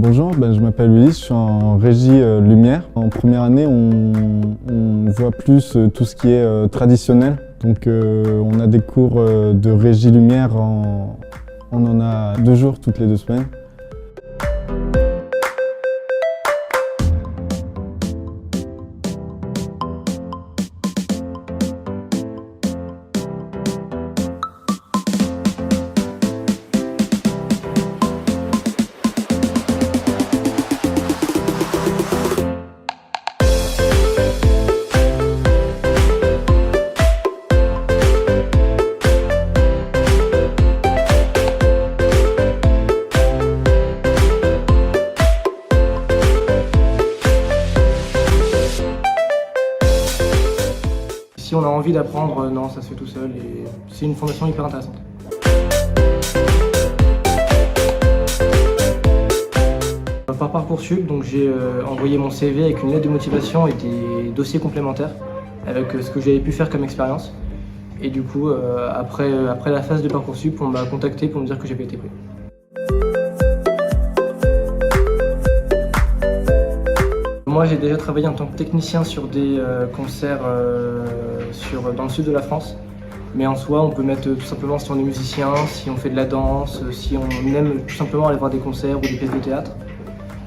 Bonjour, je m'appelle Ulysse, je suis en régie lumière. En première année, on voit plus tout ce qui est traditionnel. Donc on a des cours de régie lumière, on en a 2 jours toutes les 2 semaines. Si on a envie d'apprendre, non, ça se fait tout seul et c'est une formation hyper intéressante. Par Parcoursup, donc j'ai envoyé mon CV avec une lettre de motivation et des dossiers complémentaires avec ce que j'avais pu faire comme expérience. Et du coup, après la phase de Parcoursup, on m'a contacté pour me dire que j'avais été pris. Moi, j'ai déjà travaillé en tant que technicien sur des concerts dans le sud de la France. Mais en soi, on peut mettre tout simplement si on est musicien, si on fait de la danse, si on aime tout simplement aller voir des concerts ou des pièces de théâtre.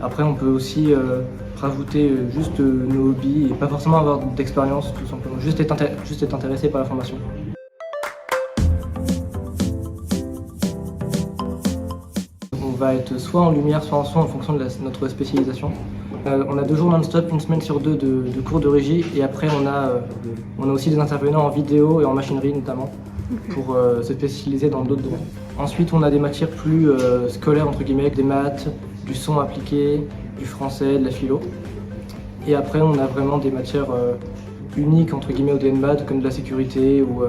Après, on peut aussi rajouter juste nos hobbies et pas forcément avoir d'expérience, tout simplement. Juste être intéressé par la formation. On va être soit en lumière, soit en son en fonction de notre spécialisation. On a 2 jours non-stop, une semaine sur 2 de cours de régie et après on a aussi des intervenants en vidéo et en machinerie notamment pour se spécialiser dans d'autres domaines. Ensuite on a des matières plus scolaires entre guillemets, des maths, du son appliqué, du français, de la philo. Et après on a vraiment des matières uniques entre guillemets au DNMAD comme de la sécurité ou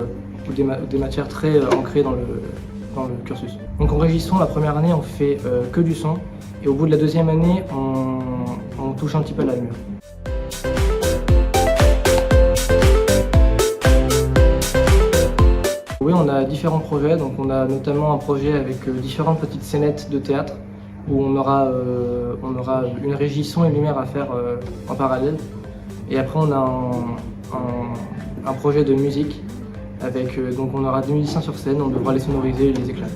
des matières très ancrées dans le cursus. Donc en régie son, la première année on fait que du son et au bout de la 2e année on touche un petit peu à la lumière. Oui, on a différents projets, donc on a notamment un projet avec différentes petites scénettes de théâtre où on aura une régie son et lumière à faire en parallèle. Et après on a un projet de musique avec donc on aura 2 musiciens sur scène, on devra les sonoriser et les éclairer.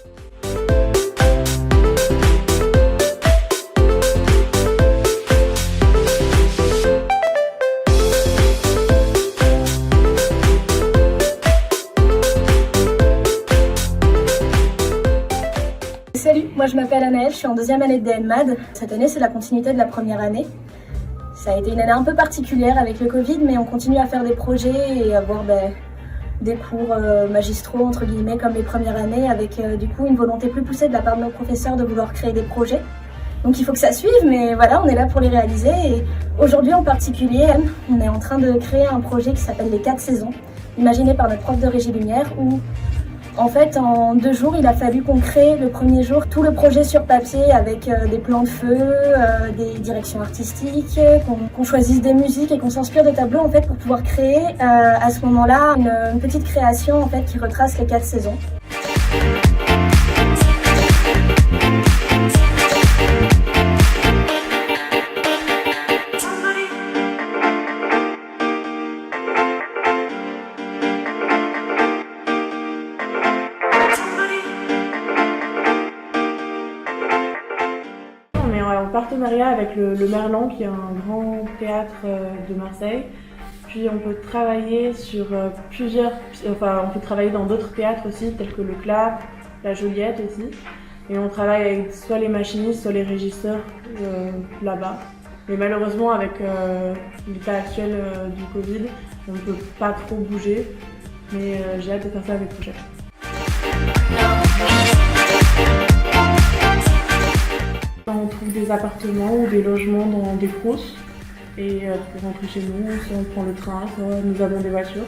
Salut, moi je m'appelle Anaëlle, je suis en 2e année de DNMAD. Cette année c'est la continuité de la première année. Ça a été une année un peu particulière avec le Covid, mais on continue à faire des projets et avoir des cours magistraux entre guillemets comme les premières années avec du coup une volonté plus poussée de la part de nos professeurs de vouloir créer des projets. Donc il faut que ça suive, mais voilà, on est là pour les réaliser. Et aujourd'hui en particulier, on est en train de créer un projet qui s'appelle les 4 saisons, imaginé par notre prof de régie lumière où en fait, en 2 jours, il a fallu qu'on crée le premier jour tout le projet sur papier avec des plans de feu, des directions artistiques, qu'on choisisse des musiques et qu'on s'inspire de tableaux en fait pour pouvoir créer à ce moment-là une petite création en fait qui retrace les 4 saisons. En partenariat avec le Merlan, qui est un grand théâtre de Marseille. Puis on peut travailler sur on peut travailler dans d'autres théâtres aussi, tels que le Clap, la Joliette aussi. Et on travaille avec soit les machinistes, soit les régisseurs là-bas. Mais malheureusement, avec l'état actuel du Covid, on ne peut pas trop bouger. Mais j'ai hâte de faire ça avec prochain. On trouve des appartements ou des logements dans des crous et pour rentrer chez nous, soit on prend le train, soit nous avons des voitures.